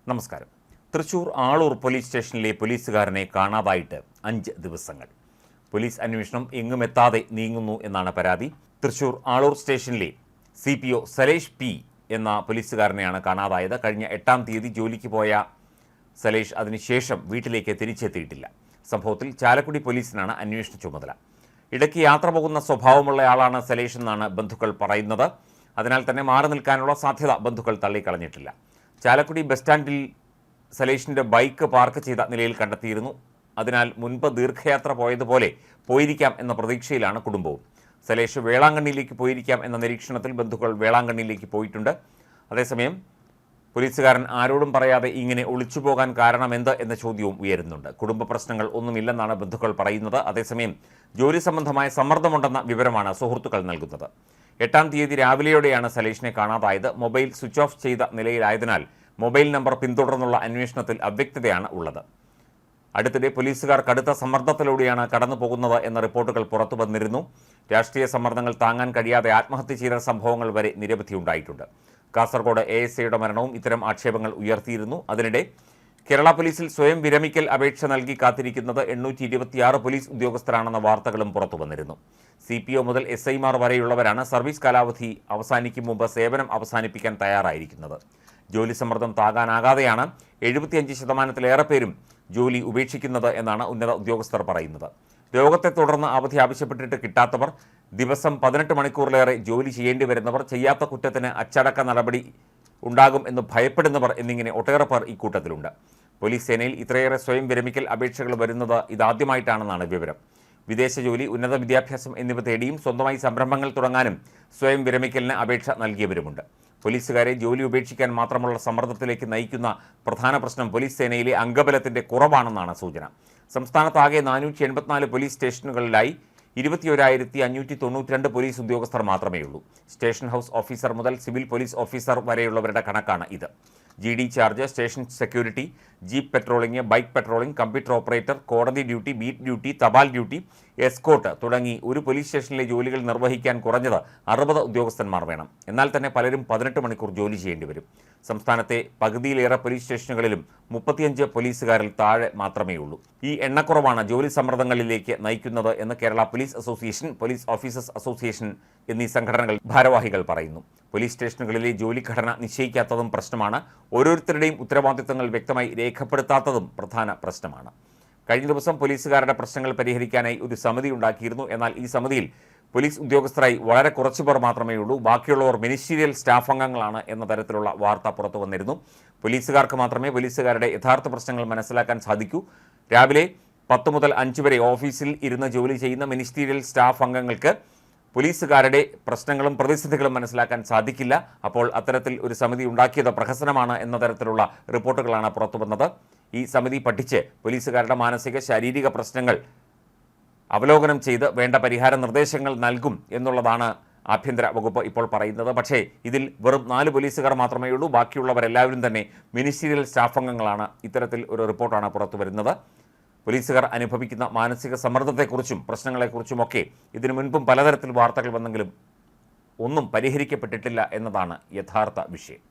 നമസ്കാരം. തൃശൂർ ആളൂർ പോലീസ് സ്റ്റേഷനിലെ പോലീസുകാരനെ കാണാതായിട്ട് 5 ദിവസങ്ങൾ. പോലീസ് അന്വേഷണം എങ്ങുമെത്താതെ നീങ്ങുന്നു എന്നാണ് പരാതി. തൃശൂർ ആളൂർ സ്റ്റേഷനിലെ CPO സലേഷ് P എന്ന പോലീസുകാരനെയാണ് കാണാതായത്. കഴിഞ്ഞ 8-ാം തീയതി ജോലിക്ക് പോയ സലേഷ് അതിനുശേഷം വീട്ടിലേക്ക് തിരിച്ചെത്തിയിട്ടില്ല. സംഭവത്തിൽ ചാലക്കുടി പോലീസിനാണ് അന്വേഷണ ചുമതല. ഇടയ്ക്ക് യാത്ര പോകുന്ന സ്വഭാവമുള്ളയാളാണ് സലേഷ് എന്നാണ് ബന്ധുക്കൾ പറയുന്നത്. അതിനാൽ തന്നെ മാറി നിൽക്കാനുള്ള സാധ്യത ബന്ധുക്കൾ തള്ളിക്കളഞ്ഞിട്ടില്ല. ചാലക്കുടി ബസ് സ്റ്റാൻഡിൽ സലേഷിൻ്റെ ബൈക്ക് പാർക്ക് ചെയ്ത നിലയിൽ കണ്ടെത്തിയിരുന്നു. അതിനാൽ മുൻപ് ദീർഘയാത്ര പോയതുപോലെ പോയിരിക്കാം എന്ന പ്രതീക്ഷയിലാണ് കുടുംബവും. സലേഷ് വേളാങ്കണ്ണിയിലേക്ക് പോയിരിക്കാം എന്ന നിരീക്ഷണത്തിൽ ബന്ധുക്കൾ വേളാങ്കണ്ണിയിലേക്ക് പോയിട്ടുണ്ട്. അതേസമയം പോലീസുകാരൻ ആരോടും പറയാതെ ഇങ്ങനെ ഒളിച്ചുപോകാൻ കാരണമെന്ത് എന്ന ചോദ്യവും ഉയരുന്നുണ്ട്. കുടുംബ പ്രശ്നങ്ങൾ ഒന്നുമില്ലെന്നാണ് ബന്ധുക്കൾ പറയുന്നത്. അതേസമയം ജോലി സംബന്ധമായ സമ്മർദ്ദമുണ്ടെന്ന വിവരമാണ് സുഹൃത്തുക്കൾ നൽകുന്നത്. 8-ാം തീയതി രാവിലെയോടെയാണ് സലേഷിനെ കാണാതായത്. മൊബൈൽ സ്വിച്ച് ഓഫ് ചെയ്ത നിലയിലായതിനാൽ മൊബൈൽ നമ്പർ പിന്തുടർന്നുള്ള അന്വേഷണത്തിൽ അവ്യക്തതയാണ് ഉള്ളത്. അടുത്തിടെ പോലീസുകാർ കടുത്ത സമ്മർദ്ദത്തിലൂടെയാണ് കടന്നു പോകുന്നത് എന്ന റിപ്പോർട്ടുകൾ പുറത്തു വന്നിരുന്നു. രാഷ്ട്രീയ സമ്മർദ്ദങ്ങൾ താങ്ങാൻ കഴിയാതെ ആത്മഹത്യ ചെയ്ത സംഭവങ്ങൾ വരെ നിരവധി ഉണ്ടായിട്ടുണ്ട്. കാസർഗോഡ് ASIയുടെ മരണവും ഇത്തരം ആക്ഷേപങ്ങൾ ഉയർത്തിയിരുന്നു. അതിനിടെ കേരള പോലീസിൽ സ്വയം വിരമിക്കൽ അപേക്ഷ നൽകി കാത്തിരിക്കുന്നത് 826 പോലീസ് ഉദ്യോഗസ്ഥരാണെന്ന വാർത്തകളും പുറത്തു വന്നിരുന്നു. CPO മുതൽ SIമാർ വരെയുള്ളവരാണ് സർവീസ് കാലാവധി അവസാനിക്കും മുമ്പ് സേവനം അവസാനിപ്പിക്കാൻ തയ്യാറായിരിക്കുന്നത്. ജോലി സമ്മർദ്ദം താങ്ങാനാകാതെയാണ് 75%-ലേറെ പേരും ജോലി ഉപേക്ഷിക്കുന്നത് എന്നാണ് ഉന്നത ഉദ്യോഗസ്ഥർ പറയുന്നത്. രോഗത്തെ തുടർന്ന് അവധി ആവശ്യപ്പെട്ടിട്ട് കിട്ടാത്തവർ, ദിവസം 18 മണിക്കൂറിലേറെ ജോലി ചെയ്യേണ്ടി വരുന്നവർ, ചെയ്യാത്ത കുറ്റത്തിന് അച്ചടക്ക നടപടി ഉണ്ടാകും എന്ന് ഭയപ്പെടുന്നവർ എന്നിങ്ങനെ ഒട്ടേറെ പേർ ഇക്കൂട്ടത്തിലുണ്ട്. പോലീസ് സേനയിൽ ഇത്രയേറെ സ്വയം വിരമിക്കൽ അപേക്ഷകൾ വരുന്നത് ഇതാദ്യമായിട്ടാണെന്നാണ് വിവരം. വിദേശ ജോലി, ഉന്നത വിദ്യാഭ്യാസം എന്നിവ തേടിയും സ്വന്തമായി സംരംഭങ്ങൾ തുടങ്ങാനും സ്വയം വിരമിക്കലിന് അപേക്ഷ നൽകിയവരുമുണ്ട്. പോലീസുകാരെ ജോലി ഉപേക്ഷിക്കാൻ മാത്രമുള്ള സമ്മർദ്ദത്തിലേക്ക് നയിക്കുന്ന പ്രധാന പ്രശ്നം പോലീസ് സേനയിലെ അംഗബലത്തിൻ്റെ കുറവാണെന്നാണ് സൂചന. സംസ്ഥാനത്താകെ 484 പോലീസ് സ്റ്റേഷനുകളിലായി 21,592 പോലീസ് ഉദ്യോഗസ്ഥർ മാത്രമേയുള്ളൂ. സ്റ്റേഷൻ ഹൗസ് ഓഫീസർ മുതൽ സിവിൽ പോലീസ് ഓഫീസർ വരെയുള്ളവരുടെ കണക്കാണ് ഇത്. GD charge, station security, jeep patrolling, bike patrolling, computer operator, കോടതി ഡ്യൂട്ടി, ബീറ്റ് ഡ്യൂട്ടി, തപാൽ ഡ്യൂട്ടി, എസ്കോർട്ട് തുടങ്ങി ഒരു പോലീസ് സ്റ്റേഷനിലെ ജോലികൾ നിർവഹിക്കാൻ കുറഞ്ഞത് 60 ഉദ്യോഗസ്ഥന്മാർ വേണം. എന്നാൽ തന്നെ പലരും 18 മണിക്കൂർ ജോലി ചെയ്യേണ്ടി വരും. സംസ്ഥാനത്തെ പകുതിയിലേറെ പോലീസ് സ്റ്റേഷനുകളിലും 35 പോലീസുകാരിൽ താഴെ മാത്രമേ ഉള്ളൂ. ഈ എണ്ണക്കുറവാണ് ജോലി സമ്മർദ്ദങ്ങളിലേക്ക് നയിക്കുന്നത് എന്ന് Kerala police association, police officers association എന്നീ സംഘടനകൾ ഭാരവാഹികൾ പറയുന്നു. പോലീസ് സ്റ്റേഷനുകളിലെ ജോലി ഘടന നിശ്ചയിക്കാത്തതും പ്രശ്നമാണ്. ഓരോരുത്തരുടെയും ഉത്തരവാദിത്തങ്ങൾ വ്യക്തമായി രേഖപ്പെടുത്താത്തതും പ്രധാന പ്രശ്നമാണ്. കഴിഞ്ഞ ദിവസം പോലീസുകാരുടെ പ്രശ്നങ്ങൾ പരിഹരിക്കാനായി ഒരു സമിതി ഉണ്ടാക്കിയിരുന്നു. എന്നാൽ ഈ സമിതിയിൽ പോലീസ് ഉദ്യോഗസ്ഥരായി വളരെ കുറച്ചുപേർ മാത്രമേ ഉള്ളൂ. ബാക്കിയുള്ളവർ മിനിസ്റ്റീരിയൽ സ്റ്റാഫ് അംഗങ്ങളാണ് എന്ന തരത്തിലുള്ള വാർത്ത പുറത്തു വന്നിരുന്നു. പോലീസുകാർക്ക് മാത്രമേ പോലീസുകാരുടെ യഥാർത്ഥ പ്രശ്നങ്ങൾ മനസ്സിലാക്കാൻ സാധിക്കൂ. രാവിലെ 10 മുതൽ 5 വരെ ഓഫീസിൽ ഇരുന്ന് ജോലി ചെയ്യുന്ന മിനിസ്റ്റീരിയൽ സ്റ്റാഫ് അംഗങ്ങൾക്ക് പോലീസുകാരുടെ പ്രശ്നങ്ങളും പ്രതിസന്ധികളും മനസ്സിലാക്കാൻ സാധിക്കില്ല. അപ്പോൾ അത്തരത്തിൽ ഒരു സമിതി ഉണ്ടാക്കിയത് പ്രഹസനമാണ് എന്ന തരത്തിലുള്ള റിപ്പോർട്ടുകളാണ് പുറത്തു വന്നത്. ഈ സമിതി പഠിച്ച് പോലീസുകാരുടെ മാനസിക ശാരീരിക പ്രശ്നങ്ങൾ അവലോകനം ചെയ്ത് വേണ്ട പരിഹാര നിർദ്ദേശങ്ങൾ നൽകും എന്നുള്ളതാണ് ആഭ്യന്തര വകുപ്പ് ഇപ്പോൾ പറയുന്നത്. പക്ഷേ ഇതിൽ വെറും 4 പോലീസുകാർ മാത്രമേ ഉള്ളൂ. ബാക്കിയുള്ളവരെല്ലാവരും തന്നെ മിനിസ്റ്റീരിയൽ സ്റ്റാഫ് അംഗങ്ങളാണ്. ഇത്തരത്തിൽ ഒരു റിപ്പോർട്ടാണ് പുറത്തു വരുന്നത്. പോലീസുകാർ അനുഭവിക്കുന്ന മാനസിക സമ്മർദ്ദത്തെക്കുറിച്ചും പ്രശ്നങ്ങളെക്കുറിച്ചുമൊക്കെ ഇതിനു മുൻപും പലതരത്തിൽ വാർത്തകൾ വന്നെങ്കിലും ഒന്നും പരിഹരിക്കപ്പെട്ടിട്ടില്ല എന്നതാണ് യഥാർത്ഥ വിഷയം.